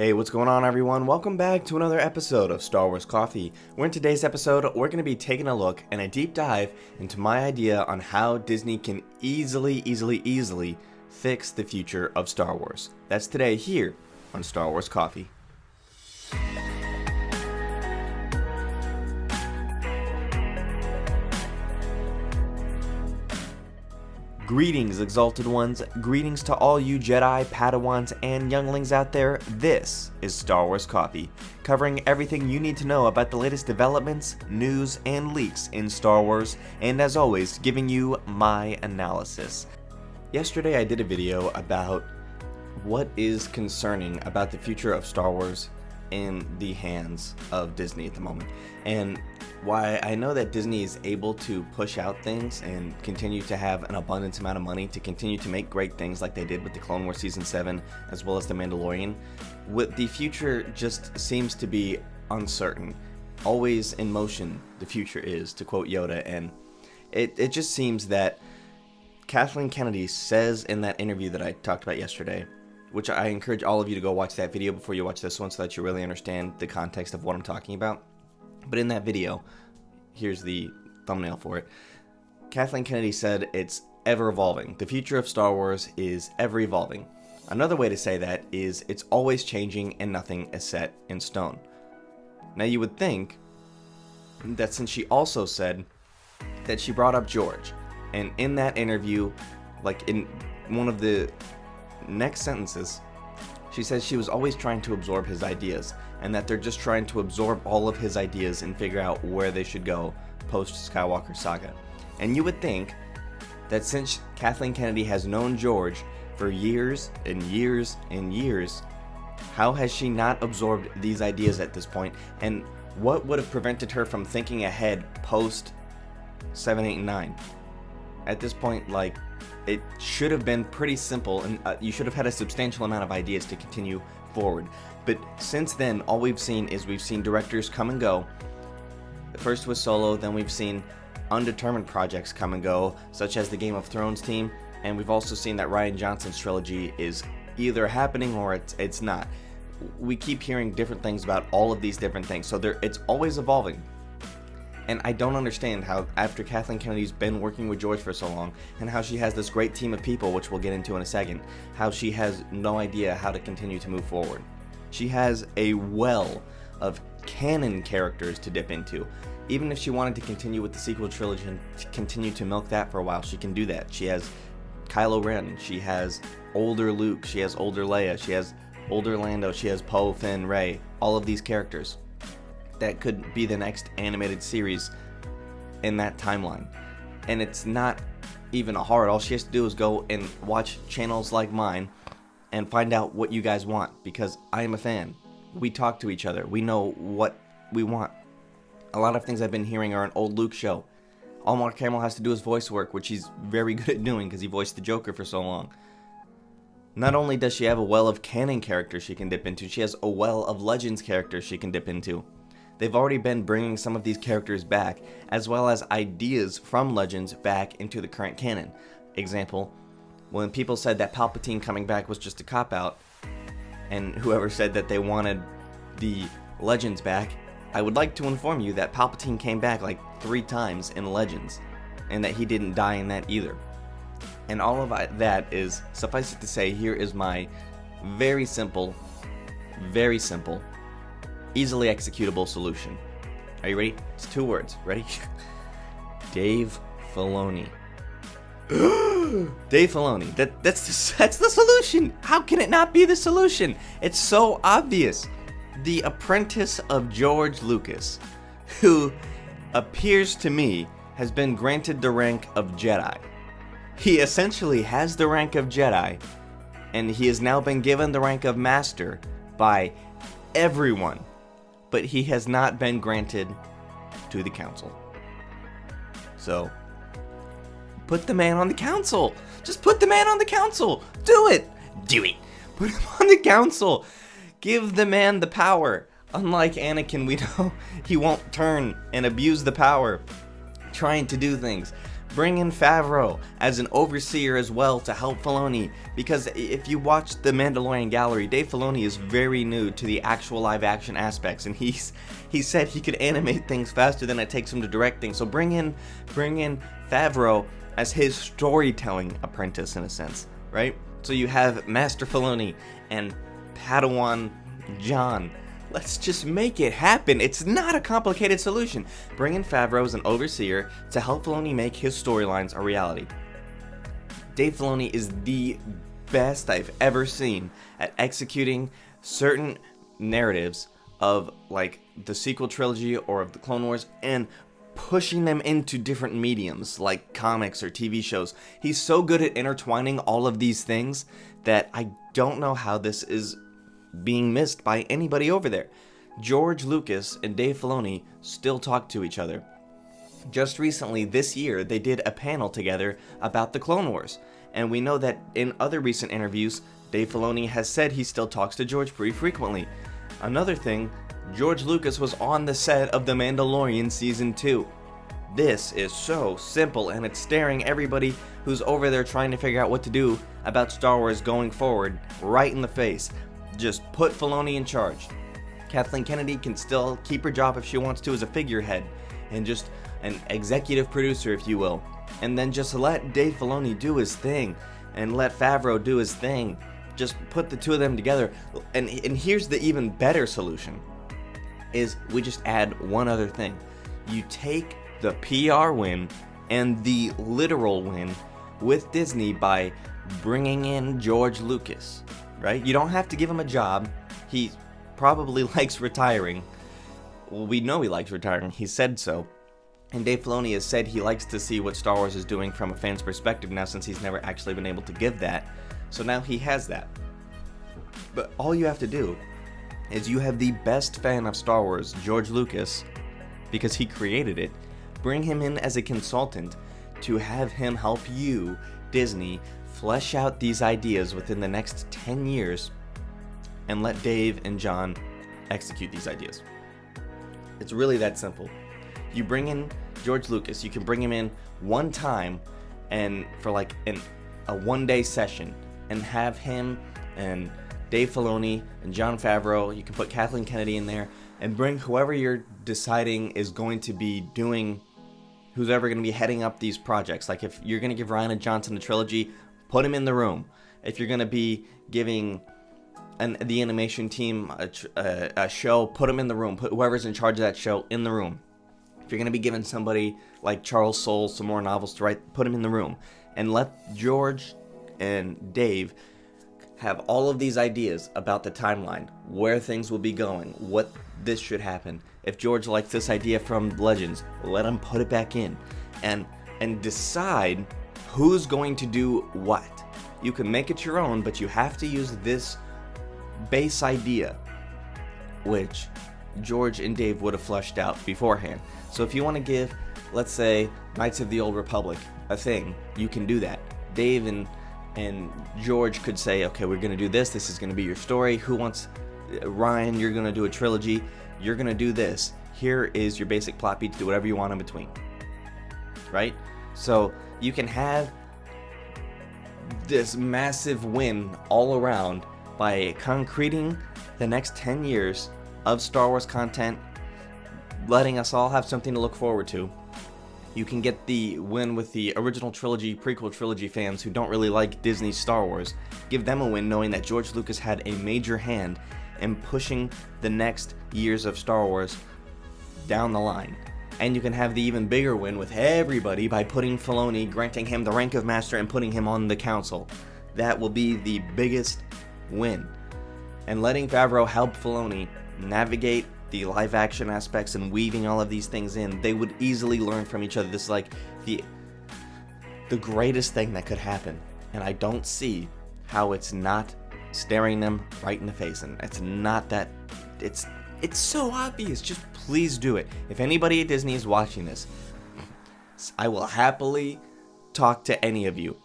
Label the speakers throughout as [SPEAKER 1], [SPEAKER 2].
[SPEAKER 1] Hey, what's going on, everyone? Welcome back to another episode of Star Wars Coffee, where in today's episode, we're going to be taking a look and a deep dive into my idea on how Disney can easily fix the future of Star Wars. That's today here on Star Wars Coffee. Greetings, Exalted Ones. Greetings to all you Jedi, Padawans, and younglings out there. This is Star Wars Coffee, covering everything you need to know about the latest developments, news, and leaks in Star Wars, and as always, giving you my analysis. Yesterday I did a video about what is concerning about the future of Star Wars in the hands of Disney at the moment, and why I know that Disney is able to push out things and continue to have an abundance amount of money to continue to make great things like they did with the Clone Wars Season 7 as well as The Mandalorian. What the future just seems to be uncertain. Always in motion, the future is, to quote Yoda, and it just seems that Kathleen Kennedy says in that interview that I talked about yesterday, which I encourage all of you to go watch that video before you watch this one so that you really understand the context of what I'm talking about. But in that video, here's the thumbnail for it, Kathleen Kennedy said it's ever evolving. The future of Star Wars is ever evolving. Another way to say that is it's always changing and nothing is set in stone. Now you would think that since she also said that she brought up George, and in that interview, like in one of the next sentences, she says she was always trying to absorb his ideas, and that they're just trying to absorb all of his ideas and figure out where they should go post-Skywalker saga. And you would think that since Kathleen Kennedy has known George for years and years and years, how has she not absorbed these ideas at this point? And what would have prevented her from thinking ahead post-7, 8, and 9? At this point, like, it should have been pretty simple, and you should have had a substantial amount of ideas to continue forward. But since then, all we've seen directors come and go. First with Solo, then we've seen undetermined projects come and go, such as the Game of Thrones team, and we've also seen that Rian Johnson's trilogy is either happening or it's not. We keep hearing different things about all of these different things, so it's always evolving. And I don't understand how, after Kathleen Kennedy's been working with George for so long, and how she has this great team of people, which we'll get into in a second, how she has no idea how to continue to move forward. She has a well of canon characters to dip into. Even if she wanted to continue with the sequel trilogy and continue to milk that for a while, she can do that. She has Kylo Ren, she has older Luke, she has older Leia, she has older Lando, she has Poe, Finn, Rey, all of these characters. That could be the next animated series in that timeline. And it's not even hard. All she has to do is go and watch channels like mine and find out what you guys want, because I am a fan. We talk to each other. We know what we want. A lot of things I've been hearing are an old Luke show. All Mark Hamill has to do is voice work, which he's very good at doing because he voiced the Joker for so long. Not only does she have a well of canon characters she can dip into, she has a well of Legends characters she can dip into. They've already been bringing some of these characters back, as well as ideas from Legends back into the current canon. Example, when people said that Palpatine coming back was just a cop-out, and whoever said that they wanted the Legends back, I would like to inform you that Palpatine came back like 3 times in Legends, and that he didn't die in that either. And all of that is, suffice it to say, here is my very simple, easily executable solution. Are you ready? It's 2 words. Ready? Dave Filoni. Dave Filoni. That's the solution. How can it not be the solution? It's so obvious. The apprentice of George Lucas, who appears to me has been granted the rank of Jedi. He essentially has the rank of Jedi, and he has now been given the rank of Master by everyone. But he has not been granted to the council. So, put the man on the council. Just put the man on the council. Do it. Put him on the council. Give the man the power. Unlike Anakin, we know he won't turn and abuse the power trying to do things. Bring in Favreau as an overseer as well to help Filoni, because if you watch the Mandalorian Gallery, Dave Filoni is very new to the actual live action aspects, and he said he could animate things faster than it takes him to direct things. So bring in Favreau as his storytelling apprentice in a sense, right? So you have Master Filoni and Padawan John. Let's just make it happen. It's not a complicated solution. Bring in Favreau as an overseer to help Filoni make his storylines a reality. Dave Filoni is the best I've ever seen at executing certain narratives of like the sequel trilogy or of the Clone Wars and pushing them into different mediums like comics or TV shows. He's so good at intertwining all of these things that I don't know how this is being missed by anybody over there. George Lucas and Dave Filoni still talk to each other. Just recently, this year, they did a panel together about the Clone Wars, and we know that in other recent interviews, Dave Filoni has said he still talks to George pretty frequently. Another thing, George Lucas was on the set of The Mandalorian Season 2. This is so simple, and it's staring everybody who's over there trying to figure out what to do about Star Wars going forward right in the face. Just put Filoni in charge. Kathleen Kennedy can still keep her job if she wants to as a figurehead and just an executive producer, if you will. And then just let Dave Filoni do his thing and let Favreau do his thing. Just put the two of them together. And here's the even better solution, is we just add one other thing. You take the PR win and the literal win with Disney by bringing in George Lucas. Right? You don't have to give him a job. He probably likes retiring. Well, we know he likes retiring. He said so. And Dave Filoni has said he likes to see what Star Wars is doing from a fan's perspective now, since he's never actually been able to give that. So now he has that. But all you have to do is you have the best fan of Star Wars, George Lucas, because he created it. Bring him in as a consultant to have him help you, Disney, flesh out these ideas within the next 10 years and let Dave and John execute these ideas. It's really that simple. You bring in George Lucas, you can bring him in one time and for like a one-day session and have him and Dave Filoni and Jon Favreau, you can put Kathleen Kennedy in there and bring whoever you're deciding is going to be doing, who's ever going to be heading up these projects. Like if you're going to give Rian Johnson a trilogy, put him in the room. If you're going to be giving the animation team a show, put him in the room. Put whoever's in charge of that show in the room. If you're going to be giving somebody like Charles Soule some more novels to write, put him in the room. And let George and Dave have all of these ideas about the timeline, where things will be going, what this should happen. If George likes this idea from Legends, let him put it back in. And decide who's going to do what. You can make it your own, but you have to use this base idea, which George and Dave would have fleshed out beforehand. So if you want to give, let's say, Knights of the Old Republic a thing, you can do that. Dave and George could say, okay, we're going to do this. This is going to be your story. Who wants, Ryan, you're going to do a trilogy. You're going to do this. Here is your basic plot beat to do whatever you want in between. Right? So you can have this massive win all around by concreting the next 10 years of Star Wars content, letting us all have something to look forward to. You can get the win with the original trilogy, prequel trilogy fans who don't really like Disney's Star Wars. Give them a win knowing that George Lucas had a major hand in pushing the next years of Star Wars down the line. And you can have the even bigger win with everybody by putting Filoni, granting him the rank of master and putting him on the council. That will be the biggest win. And letting Favreau help Filoni navigate the live action aspects and weaving all of these things in, they would easily learn from each other. This is like the greatest thing that could happen. And I don't see how it's not staring them right in the face. And it's not that, it's so obvious. Just please do it. If anybody at Disney is watching this, I will happily talk to any of you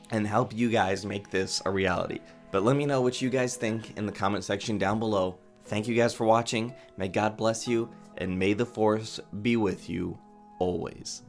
[SPEAKER 1] and help you guys make this a reality. But let me know what you guys think in the comment section down below. Thank you guys for watching. May God bless you, and may the Force be with you always.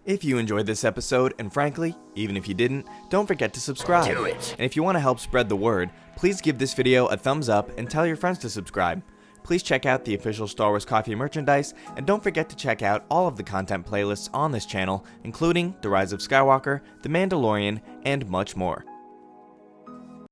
[SPEAKER 1] If you enjoyed this episode, and frankly, even if you didn't, don't forget to subscribe.
[SPEAKER 2] Do it.
[SPEAKER 1] And if you want to help spread the word, please give this video a thumbs up and tell your friends to subscribe. Please check out the official Star Wars Coffee merchandise, and don't forget to check out all of the content playlists on this channel, including The Rise of Skywalker, The Mandalorian, and much more.